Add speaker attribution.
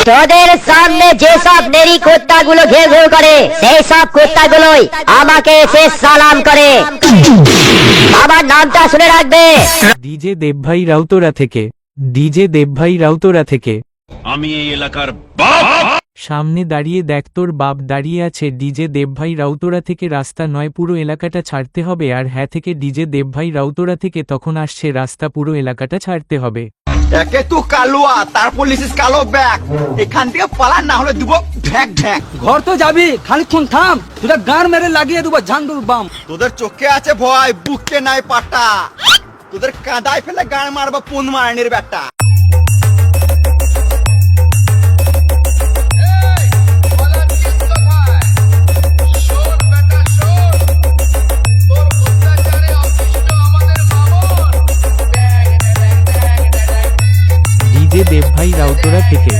Speaker 1: তোদের সামনে যেসব নেরি কুত্তাগুলো ঘেউ ঘেউ করে সেই সব কুত্তাগুলোই আমাকে এসে সালাম করে। আমার নামটা শুনে রাখবে।
Speaker 2: ডিজে দেবভাই রাউতরা থেকে, ডিজে দেবভাই রাউতরা থেকে।
Speaker 3: আমি এই এলাকার বাপ।
Speaker 2: সামনে দাঁড়িয়ে দেখ তোর বাপ দাঁড়িয়ে আছে। ডিজে দেবভাই রাউতরা থেকে। রাস্তা নয়, পুরো এলাকাটা ছাড়তে হবে। আর হ্যাঁ থেকে ডিজে দেবভাই রাউতরা থেকে। তখন আসছে রাস্তা, পুরো এলাকাটা ছাড়তে হবে।
Speaker 4: একে তুই কালুয়া, তারপর লিসিস কালো ব্যাগ। এখান থেকে পালা, না হলে দিব ঢ্যাক ঢ্যাক।
Speaker 5: ঘর তো যাবি, খানিক্ষণ থাম, তোরা গান মেরে লাগিয়ে দেবো ঝান্ডুর বাম।
Speaker 4: তোদের চোখে আছে ভয়, বুককে নাই পাটা। তোদের কাদায় ফেলে গান মারবা পুন মারানির ব্যাটা।
Speaker 2: ডিজে দেবভাই রাউতরা থেকে।